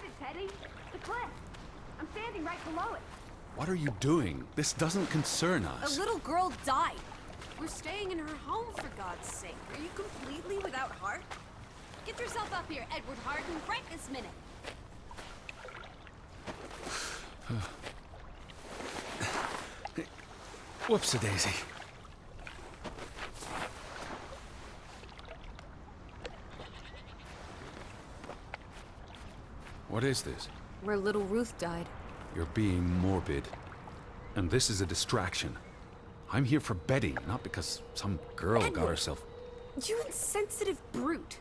it, Teddy. The cliff. I'm standing right below it. What are you doing? This doesn't concern us. A little girl died. We're staying in her home, for God's sake. Are you completely without heart? Get yourself up here, Edward Harden, right this minute. Whoops-a-daisy. What is this? Where little Ruth died. You're being morbid. And this is a distraction. I'm here for Betty, not because some girl got Edward. herself... You insensitive brute.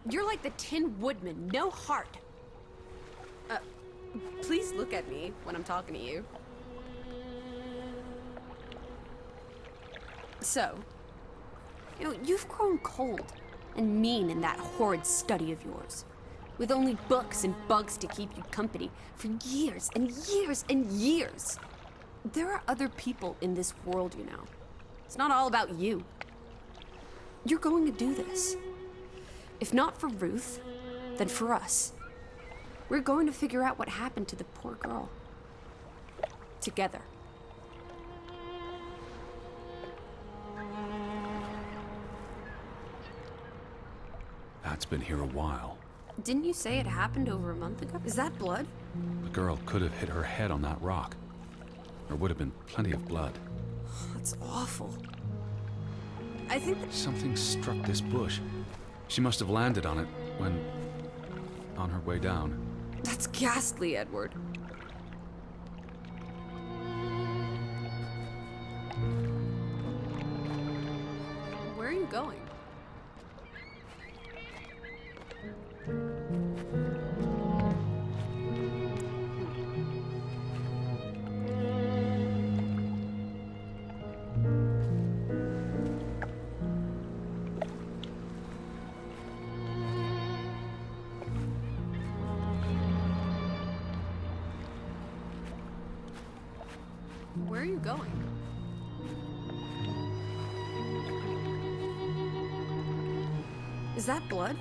You're like the Tin Woodman, no heart. Please look at me when I'm talking to you. So, you've grown cold and mean in that horrid study of yours, with only books and bugs to keep you company for years and years and years. There are other people in this world, you know. It's not all about you. You're going to do this. If not for Ruth, then for us. We're going to figure out what happened to the poor girl. Together. That's been here a while. Didn't you say it happened over a month ago? Is that blood? The girl could have hit her head on that rock. There would have been plenty of blood. That's awful. I think that... Something struck this bush. She must have landed on it when... on her way down. That's ghastly, Edward. Where are you going? Where are you going? Is that blood?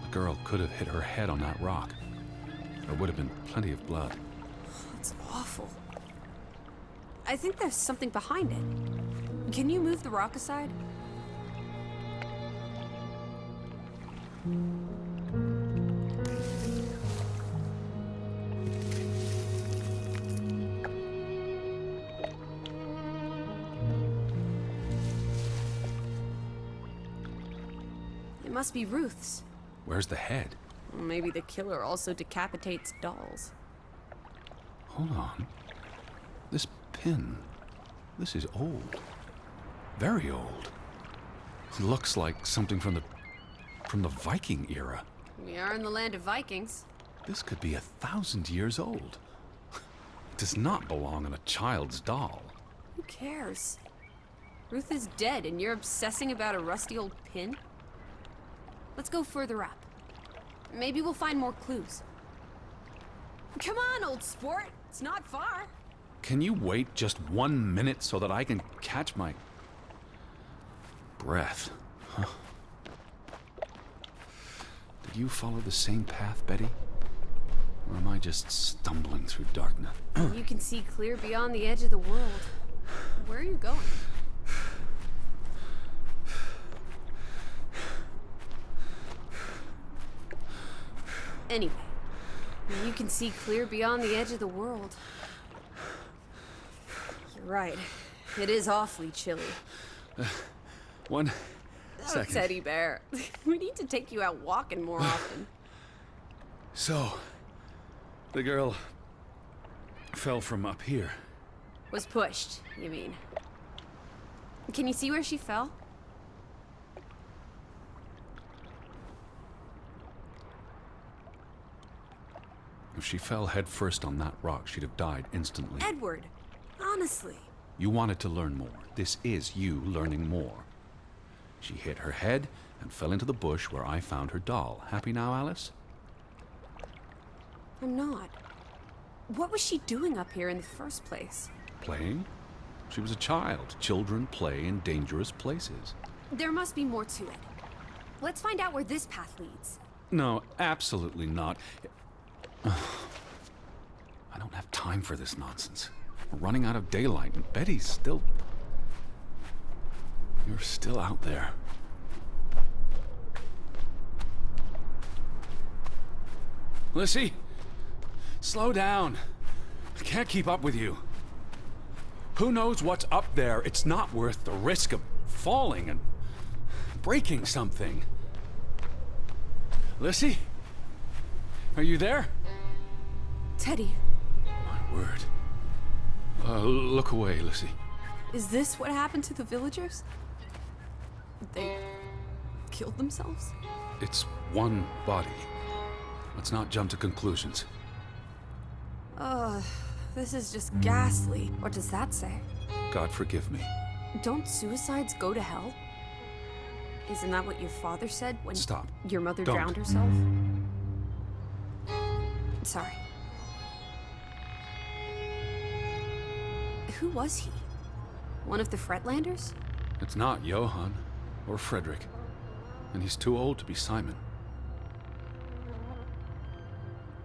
The girl could have hit her head on that rock. There would have been plenty of blood. That's awful. I think there's something behind it. Can you move the rock aside? It must be Ruth's. Where's the head? Maybe the killer also decapitates dolls. Hold on. This pin. This is old. Very old. It looks like something from the Viking era. We are in the land of Vikings. This could be 1,000 years old. It does not belong on a child's doll. Who cares? Ruth is dead and you're obsessing about a rusty old pin? Let's go further up. Maybe we'll find more clues. Come on, old sport. It's not far. Can you wait just 1 minute so that I can catch my breath? Huh? Did you follow the same path, Betty? Or am I just stumbling through darkness? You can see clear beyond the edge of the world. Where are you going? Anyway, you can see clear beyond the edge of the world. You're right. It is awfully chilly. One Oh, second. Teddy Bear. We need to take you out walking more often. So, the girl fell from up here. Was pushed, you mean? Can you see where she fell? If she fell headfirst on that rock, she'd have died instantly. Edward, honestly. You wanted to learn more. This is you learning more. She hit her head and fell into the bush where I found her doll. Happy now, Alice? I'm not. What was she doing up here in the first place? Playing? She was a child. Children play in dangerous places. There must be more to it. Let's find out where this path leads. No, absolutely not. I don't have time for this nonsense. We're running out of daylight, and Betty's still... You're still out there. Lissy, slow down. I can't keep up with you. Who knows what's up there? It's not worth the risk of falling and breaking something. Lissy? Are you there? Teddy, My word. Look away, Lissy. is this what happened to the villagers? They killed themselves? It's one body. Let's not jump to conclusions. This is just ghastly. What does that say? God forgive me. Don't suicides go to hell? Isn't that what your father said when Stop. your mother Don't. drowned herself? Sorry. Who was he? One of the Fretlanders? It's not Johann or Frederick. And he's too old to be Simon.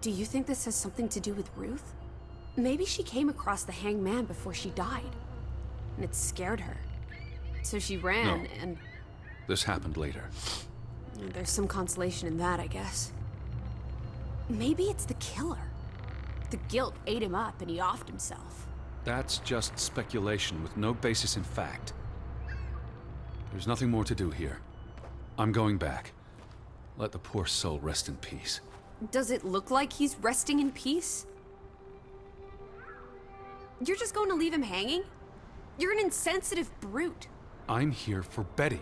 Do you think this has something to do with Ruth? Maybe she came across the hanged man before she died, and it scared her. So she ran, No. and This happened later. there's some consolation in that, I guess. Maybe it's the killer. The guilt ate him up, and he offed himself. That's just speculation with no basis in fact. There's nothing more to do here. I'm going back. Let the poor soul rest in peace. Does it look like he's resting in peace? You're just going to leave him hanging? You're an insensitive brute. I'm here for Betty.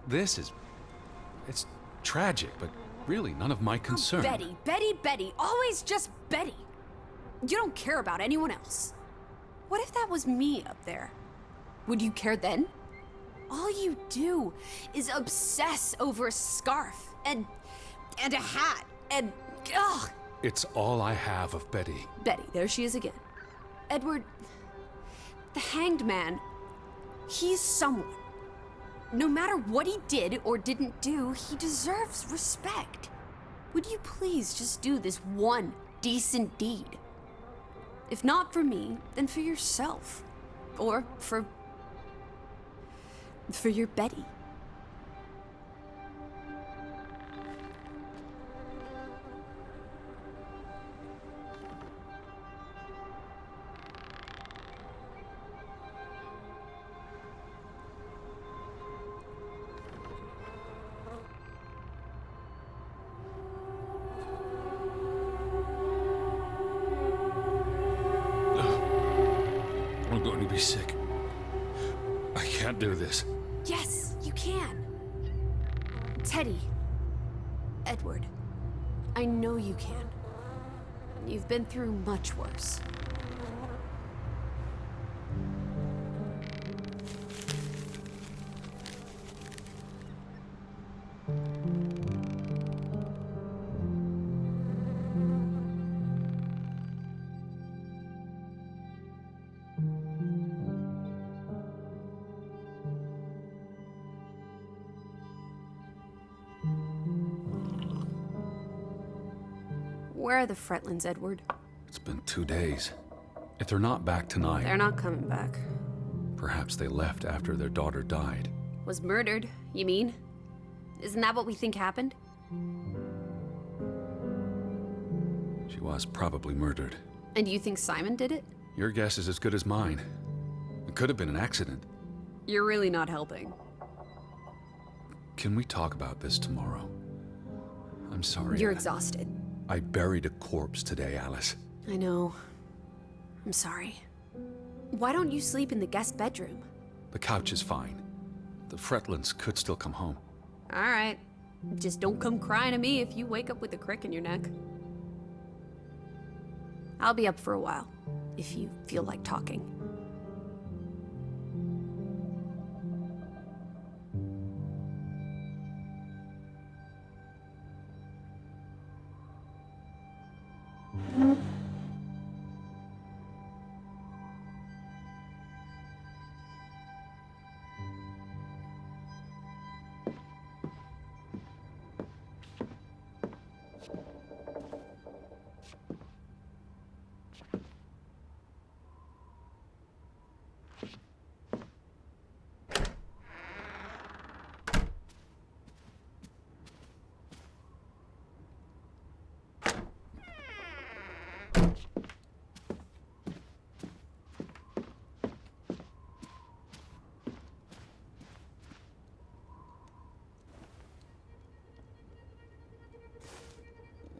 It's tragic, but really none of my concern. Betty, Betty, Betty, always just Betty. You don't care about anyone else. What if that was me up there? Would you care then? All you do is obsess over a scarf and a hat and ugh. It's all I have of Betty. Betty, there she is again. Edward, the hanged man, he's someone. No matter what he did or didn't do, he deserves respect. Would you please just do this one decent deed? If not for me, then for yourself. Or for your Betty. I'm going to be sick. I can't do this. Yes, you can. Teddy. Edward. I know you can. You've been through much worse. Where are the Fretlands, Edward? It's been 2 days. If they're not back tonight, They're not coming back. perhaps they left after their daughter died. Was murdered, you mean? Isn't that what we think happened? She was probably murdered. And you think Simon did it? Your guess is as good as mine. It could have been an accident. You're really not helping. Can we talk about this tomorrow? I'm sorry. You're exhausted. I buried a corpse today, Alice. I know. I'm sorry. Why don't you sleep in the guest bedroom? The couch is fine. The Fretlands could still come home. All right. Just don't come crying to me if you wake up with a crick in your neck. I'll be up for a while, if you feel like talking.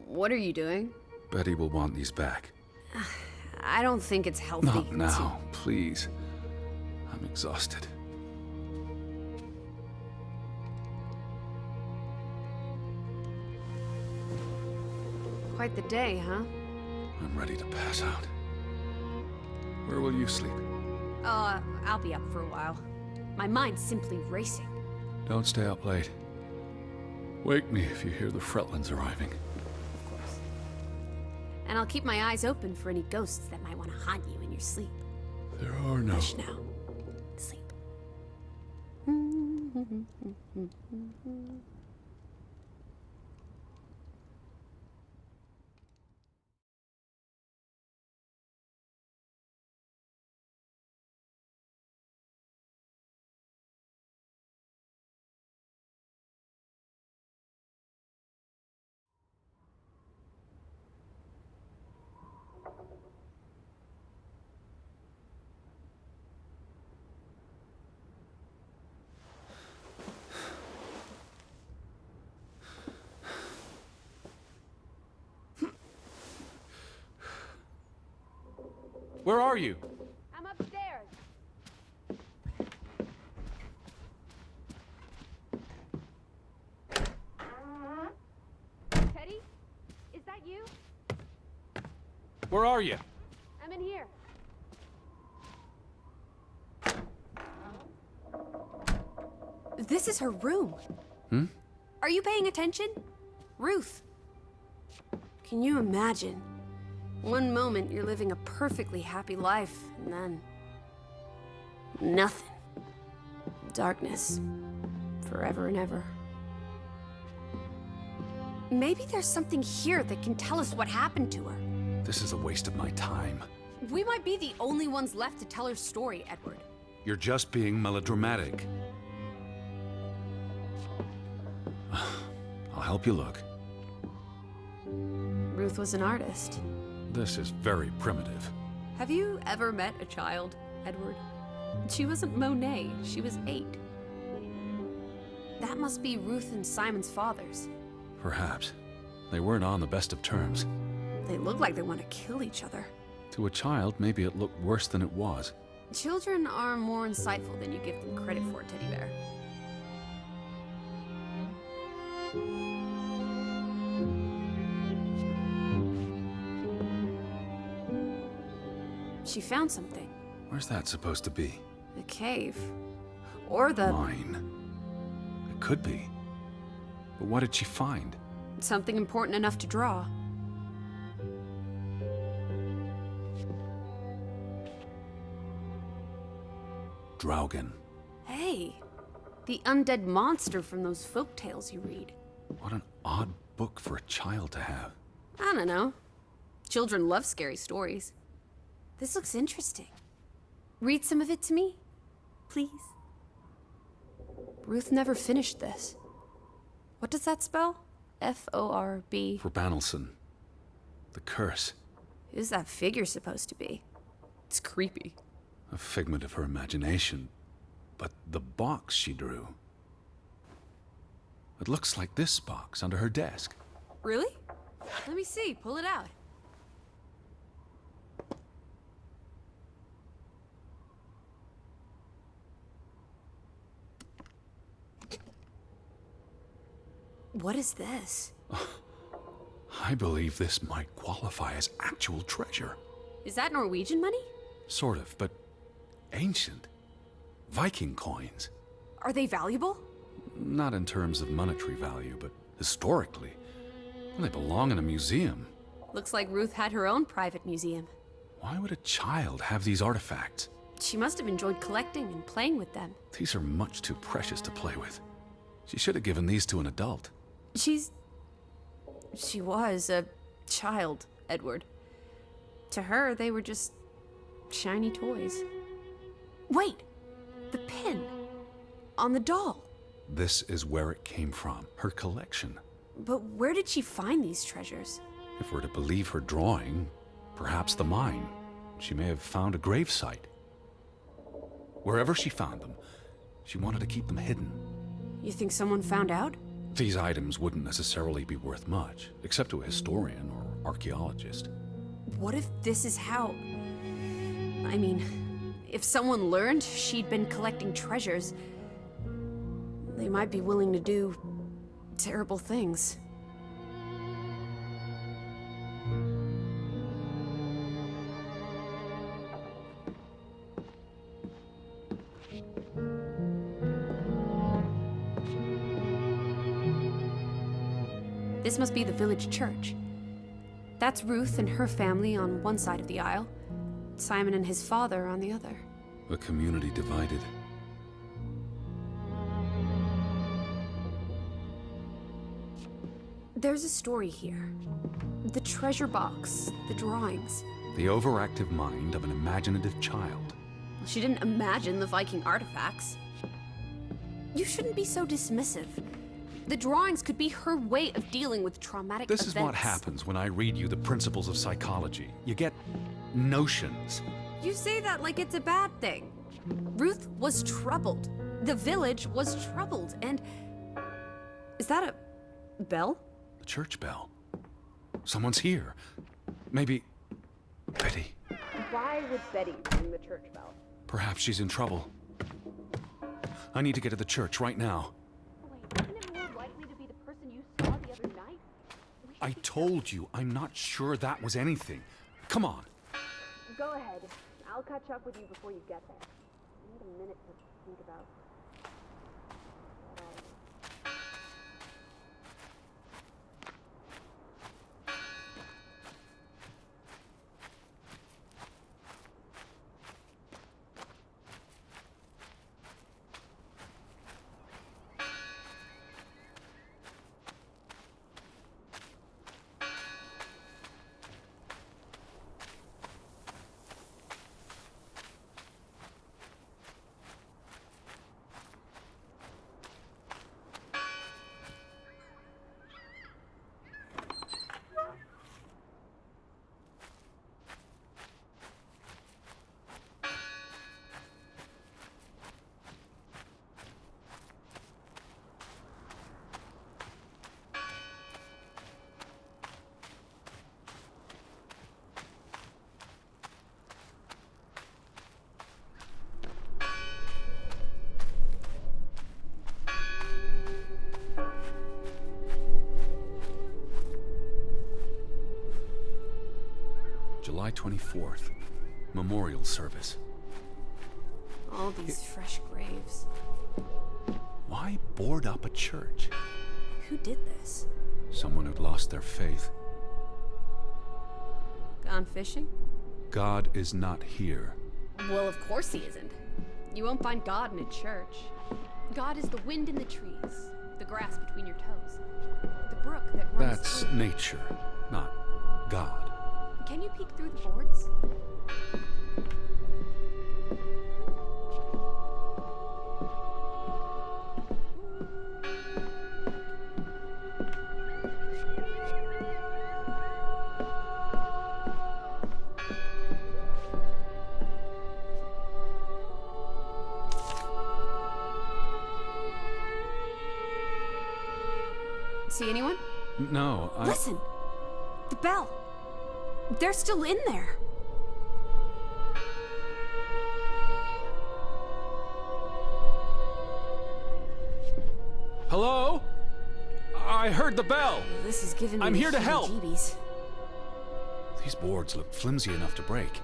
What are you doing? Betty will want these back. I don't think it's healthy. Not now, please. I'm exhausted. Quite the day, huh? I'm ready to pass out. Where will you sleep? I'll be up for a while. My mind's simply racing. Don't stay up late. Wake me if you hear the Fretlins arriving. Of course. And I'll keep my eyes open for any ghosts that might want to haunt you in your sleep. There are no... Hush now. Sleep. Where are you? I'm upstairs. Teddy? Is that you? Where are you? I'm in here. This is her room. Are you paying attention? Ruth. Can you imagine? One moment you're living a perfectly happy life, and then... nothing. Darkness. Forever and ever. Maybe there's something here that can tell us what happened to her. This is a waste of my time. We might be the only ones left to tell her story, Edward. You're just being melodramatic. I'll help you look. Ruth was an artist. This is very primitive. Have you ever met a child, Edward? She wasn't Monet, she was 8. That must be Ruth and Simon's fathers. Perhaps. They weren't on the best of terms. They look like they want to kill each other. To a child, maybe it looked worse than it was. Children are more insightful than you give them credit for, Teddy Bear. She found something. Where's that supposed to be? The cave. Or the... Mine. It could be. But what did she find? something important enough to draw. Draugen. Hey, the undead monster from those folk tales you read. What an odd book for a child to have. I don't know. Children love scary stories. This looks interesting. Read some of it to me, please. Ruth never finished this. What does that spell? F-O-R-B. For Banelson. The curse. Who's that figure supposed to be? It's creepy. A figment of her imagination. But the box she drew. It looks like this box under her desk. Really? Let me see. Pull it out. What is this? I believe this might qualify as actual treasure. Is that Norwegian money? Sort of, but ancient. Viking coins. Are they valuable? Not in terms of monetary value, but historically. They belong in a museum. Looks like Ruth had her own private museum. Why would a child have these artifacts? She must have enjoyed collecting and playing with them. These are much too precious to play with. She should have given these to an adult. She was a child, Edward. To her, they were just shiny toys. Wait! The pin! On the doll! This is where it came from, her collection. But where did she find these treasures? If we're to believe her drawing, perhaps the mine. She may have found a gravesite. Wherever she found them, she wanted to keep them hidden. You think someone found out? These items wouldn't necessarily be worth much, except to a historian or archaeologist. What if this is how... I mean, if someone learned she'd been collecting treasures, they might be willing to do terrible things. This must be the village church. That's Ruth and her family on one side of the aisle, Simon and his father on the other. A community divided. There's a story here. The treasure box, the drawings. The overactive mind of an imaginative child. She didn't imagine the Viking artifacts. You shouldn't be so dismissive. The drawings could be her way of dealing with traumatic events. This is what happens when I read you the principles of psychology. You get notions. You say that like it's a bad thing. Ruth was troubled. The village was troubled, and... Is that a bell? The church bell. Someone's here. Maybe... Betty. Why would Betty ring the church bell? Perhaps she's in trouble. I need to get to the church right now. Wait, isn't it more likely to be the person you saw the other night? I told you, I'm not sure that was anything. Come on. Go ahead. I'll catch up with you before you get there. I need a minute to think about... July 24th. Memorial service. All these fresh graves. Why board up a church? Who did this? Someone who'd lost their faith. Gone fishing? God is not here. Well, of course he isn't. You won't find God in a church. God is the wind in the trees, the grass between your toes, the brook that runs That's through. nature, not God. Can you peek through the boards? See anyone? No, Listen! The bell! They're still in there! Hello? I heard the bell! This is giving me I'm here to help. heebie-jeebies. These boards look flimsy enough to break.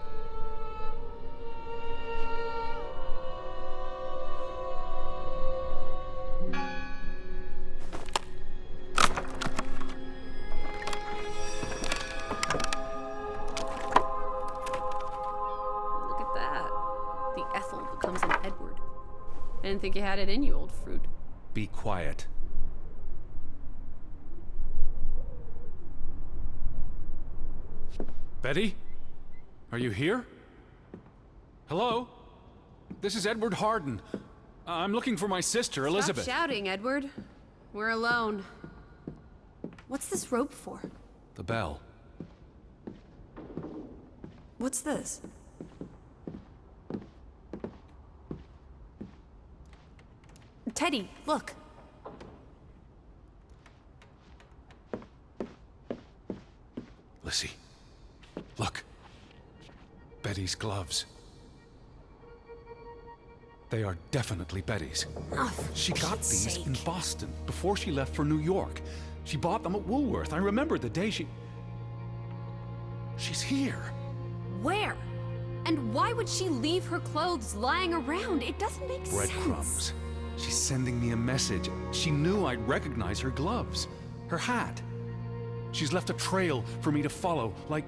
Look at that. The Ethel becomes an Edward. I didn't think you had it in you, old fruit. Be quiet. Betty? Are you here? Hello? This is Edward Harden. I'm looking for my sister, Elizabeth. Stop shouting, Edward. We're alone. What's this rope for? The bell. What's this? Teddy, look. Lissy, look. Betty's gloves. They are definitely Betty's. Oh, for She got Pete's these sake. in Boston before she left for New York. She bought them at Woolworth. I remember the day she... She's here. Where? And why would she leave her clothes lying around? It doesn't make sense. Breadcrumbs. She's sending me a message. She knew I'd recognize her gloves, her hat. She's left a trail for me to follow, like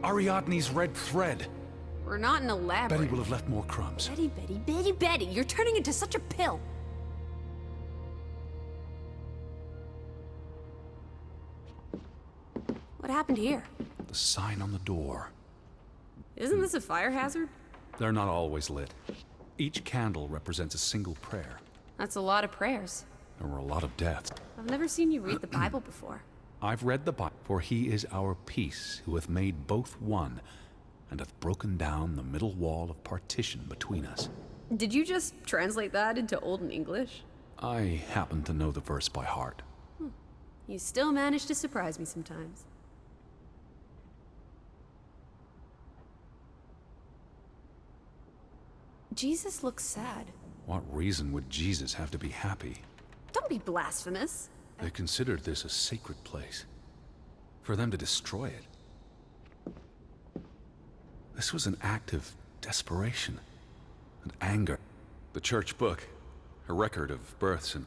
Ariadne's red thread. We're not in a labyrinth. Betty will have left more crumbs. Betty, you're turning into such a pill. What happened here? The sign on the door. Isn't this a fire hazard? They're not always lit. Each candle represents a single prayer. That's a lot of prayers. There were a lot of deaths. I've never seen you read the Bible before. I've read the Bible, for he is our peace, who hath made both one, and hath broken down the middle wall of partition between us. Did you just translate that into Olden English? I happen to know the verse by heart. You still manage to surprise me sometimes. Jesus looks sad. What reason would Jesus have to be happy? Don't be blasphemous. They considered this a sacred place. For them to destroy it. This was an act of desperation and anger. The church book, a record of births and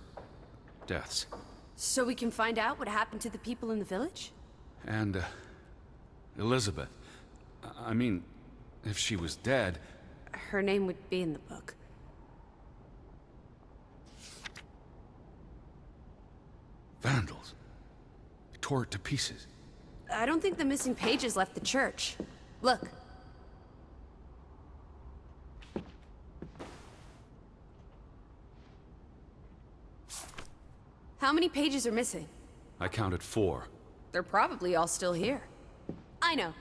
deaths. So we can find out what happened to the people in the village? And, Elizabeth. I mean, if she was dead... Her name would be in the book. Vandals. They tore it to pieces. I don't think the missing pages left the church. Look. How many pages are missing? I counted 4. They're probably all still here. I know.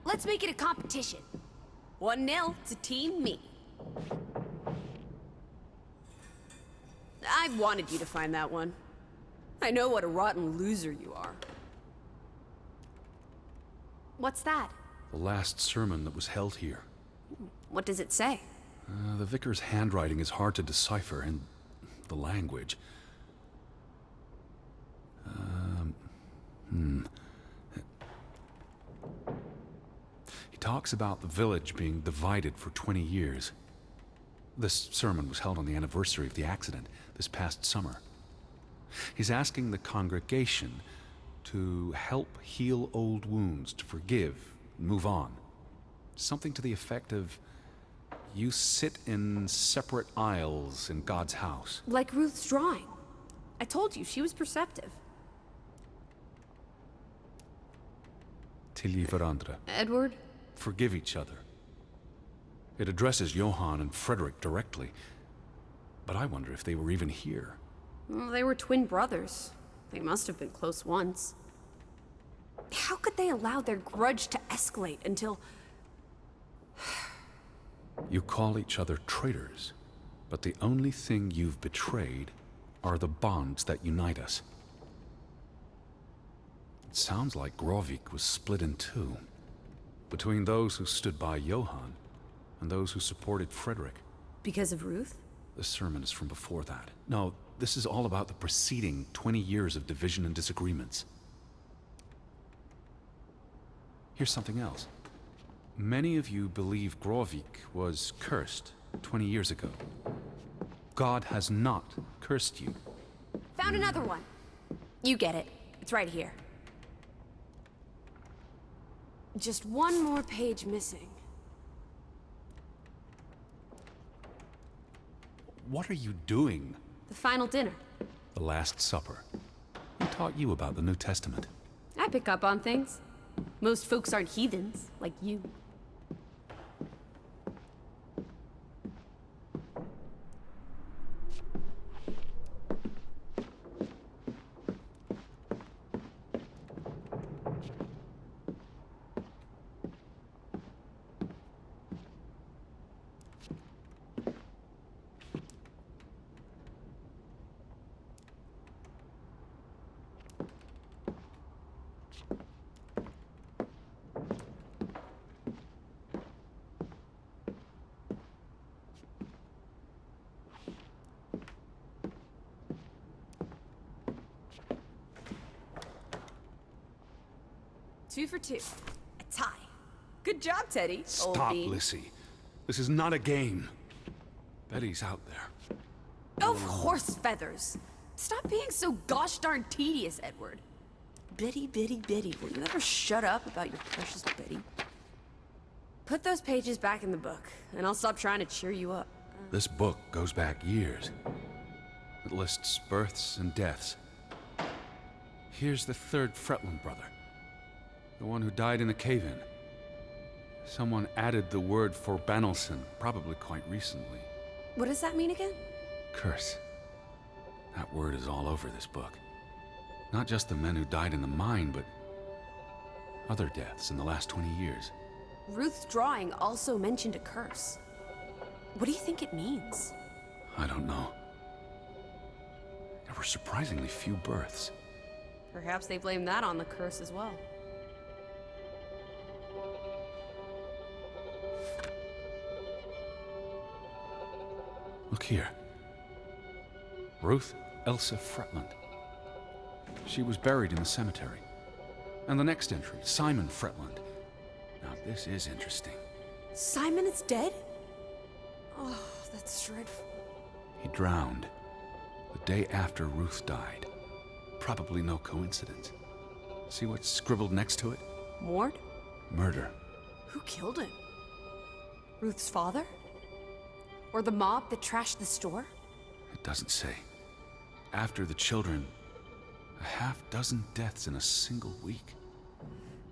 Let's make it a competition. 1-0 to Team Me. I wanted you to find that one. I know what a rotten loser you are. What's that? The last sermon that was held here. What does it say? The vicar's handwriting is hard to decipher, and the language. He talks about the village being divided for 20 years. This sermon was held on the anniversary of the accident this past summer. He's asking the congregation to help heal old wounds, to forgive, move on. Something to the effect of, you sit in separate aisles in God's house. Like Ruth's drawing. I told you, she was perceptive. Tilly Verandre. Edward? Forgive each other. It addresses Johann and Frederick directly. But I wonder if they were even here. Well, they were twin brothers. They must have been close once. How could they allow their grudge to escalate until... You call each other traitors, but the only thing you've betrayed are the bonds that unite us. It sounds like Grovik was split in two, between those who stood by Johann and those who supported Frederick. Because of Ruth? The sermon is from before that. No, this is all about the preceding 20 years of division and disagreements. Here's something else. Many of you believe Grovik was cursed 20 years ago. God has not cursed you. Found another one. You get it. It's right here. Just one more page missing. What are you doing? The final dinner. The Last Supper. Who taught you about the New Testament? I pick up on things. Most folks aren't heathens, like you. 2 for 2. A tie. Good job, Teddy. Old Stop, bean. Lissy. This is not a game. Betty's out there. Of horse feathers. Stop being so gosh darn tedious, Edward. Biddy, biddy, biddy. Will you ever shut up about your precious Betty? Put those pages back in the book, and I'll stop trying to cheer you up. This book goes back years. It lists births and deaths. Here's the 3rd Fretland brother. The one who died in the cave-in. Someone added the word for Banelson, probably quite recently. What does that mean again? Curse. That word is all over this book. Not just the men who died in the mine, but other deaths in the last 20 years. Ruth's drawing also mentioned a curse. What do you think it means? I don't know. There were surprisingly few births. Perhaps they blame that on the curse as well. Look here. Ruth Elsa Fretland. She was buried in the cemetery. And the next entry, Simon Fretland. Now this is interesting. Simon is dead? Oh, that's dreadful. He drowned the day after Ruth died. Probably no coincidence. See what's scribbled next to it? Mord? Murder. Who killed him? Ruth's father? Or the mob that trashed the store? It doesn't say. After the children, a half-dozen deaths in a single week.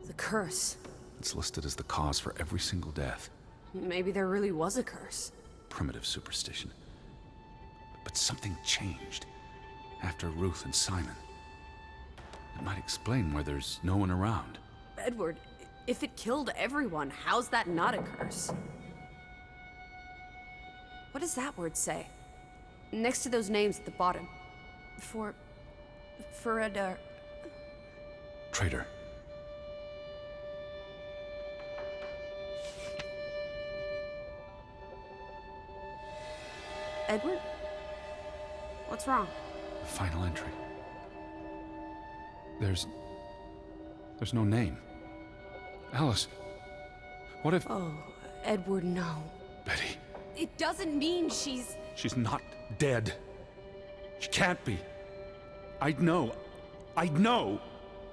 The curse. It's listed as the cause for every single death. Maybe there really was a curse. Primitive superstition. But something changed after Ruth and Simon. It might explain why there's no one around. Edward, if it killed everyone, how's that not a curse? What does that word say? Next to those names at the bottom. For Traitor. Edward? What's wrong? The final entry. There's no name. Alice, what if... Oh, Edward, no. Betty, It doesn't mean she's... she's not dead. She can't be. I'd know. I'd know.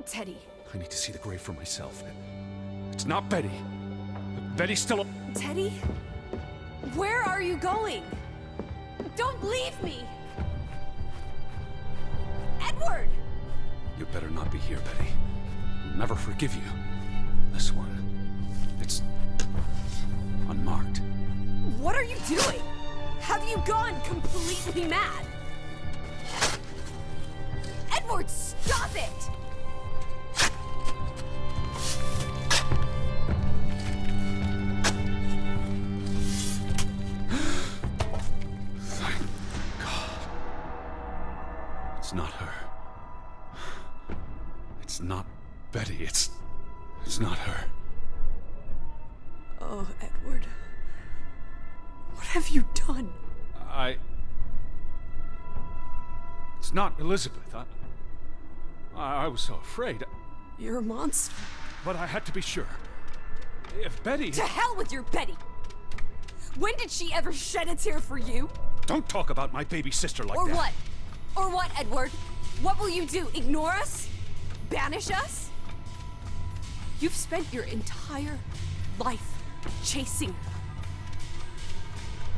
Teddy. I need to see the grave for myself. It's not Betty. Betty's still... Teddy? Where are you going? Don't leave me! Edward! You better not be here, Betty. I'll never forgive you. This one, it's unmarked. What are you doing? Have you gone completely mad? Edward, stop it! Thank God. It's not her. It's not Betty. It's not her. Oh, Edward. What have you done? It's not Elizabeth. I was so afraid. You're a monster. But I had to be sure. If Betty... To hell with your Betty! When did she ever shed a tear for you? Don't talk about my baby sister like Or that. what? Or what, Edward? What will you do? Ignore us? Banish us? You've spent your entire life chasing her.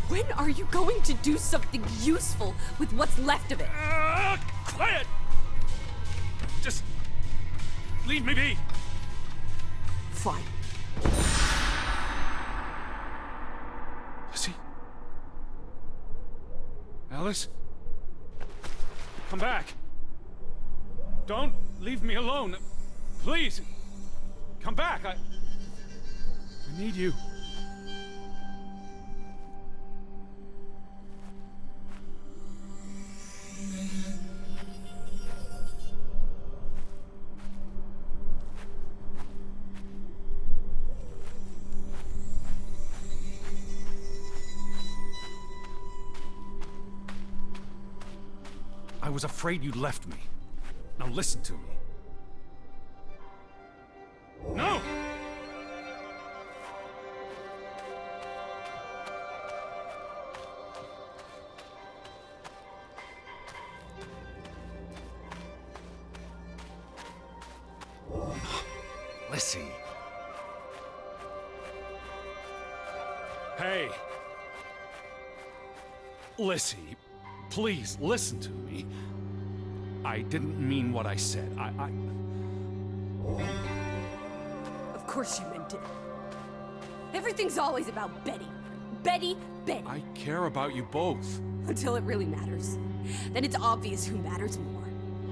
When are you going to do something useful with what's left of it? Quiet! Just leave me be. Fine. See? Alice? Come back. Don't leave me alone. Please. Come back. I need you. I was afraid you left me. Now listen to me. Lissy. Hey. Lissy, please listen to me. I didn't mean what I said. Of course you meant it. Everything's always about Betty. Betty, Betty. I care about you both. Until it really matters. Then it's obvious who matters more.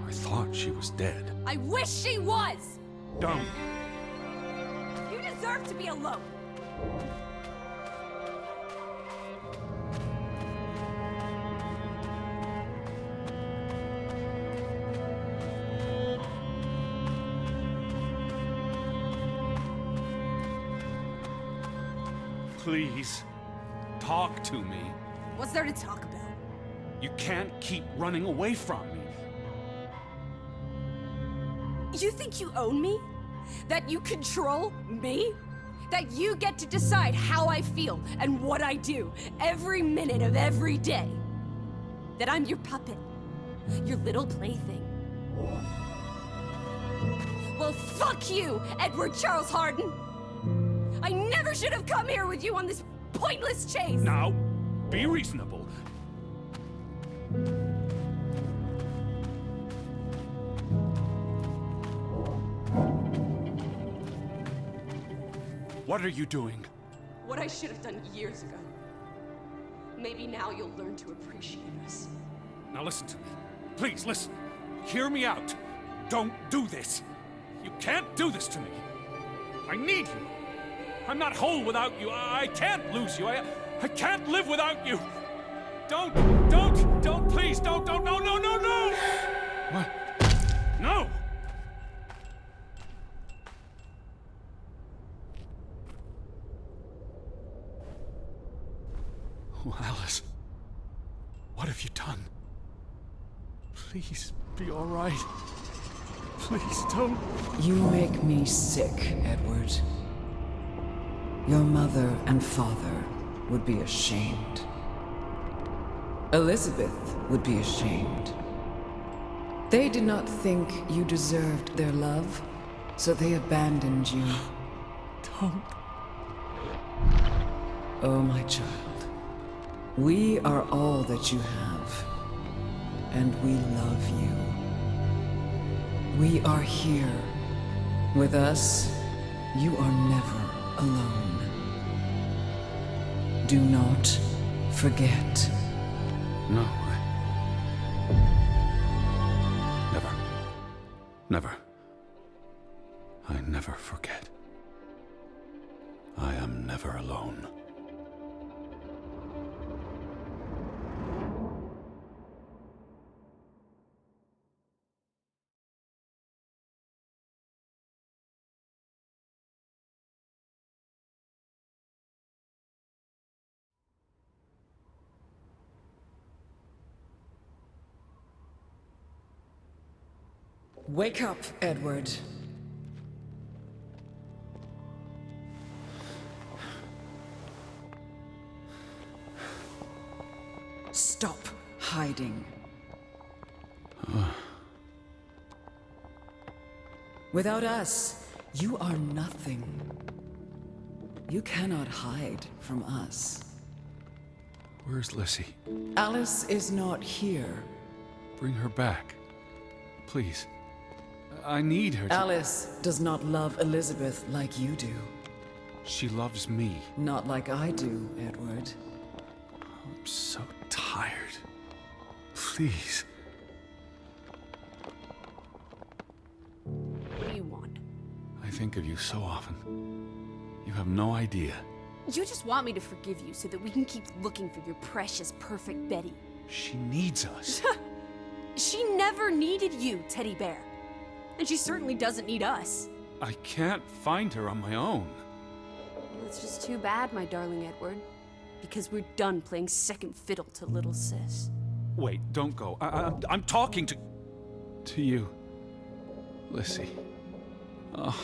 I thought she was dead. I wish she was! Don't. You deserve to be alone. Please, talk to me. What's there to talk about? You can't keep running away from me. You think you own me? That you control me? That you get to decide how I feel and what I do every minute of every day? That I'm your puppet, your little plaything? Well, fuck you, Edward Charles Harden! I never should have come here with you on this pointless chase! Now, be reasonable. What are you doing? What I should have done years ago. Maybe now you'll learn to appreciate us. Now listen to me. Please, listen. Hear me out. Don't do this. You can't do this to me. I need you. I'm not whole without you. I can't lose you. I can't live without you. Don't, please, don't, no. What? No! Oh, Alice. What have you done? Please, be all right. Please, don't. You make me sick, Edward. Your mother and father would be ashamed. Elizabeth would be ashamed. They did not think you deserved their love, so they abandoned you. Don't. Oh, my child. We are all that you have, and we love you. We are here. With us, you are never alone. Do not forget. No, Never. I never forget. I am never alone. Wake up, Edward. Stop hiding. Without us, you are nothing. You cannot hide from us. Where's Lissy? Alice is not here. Bring her back. Please. I need her to... Alice does not love Elizabeth like you do. She loves me. Not like I do, Edward. I'm so tired. Please. What do you want? I think of you so often. You have no idea. You just want me to forgive you so that we can keep looking for your precious, perfect Betty. She needs us. She never needed you, Teddy Bear. And she certainly doesn't need us. I can't find her on my own. Well, it's just too bad, my darling Edward. Because we're done playing second fiddle to little sis. Wait, don't go. I'm talking to you. Lissy. Oh,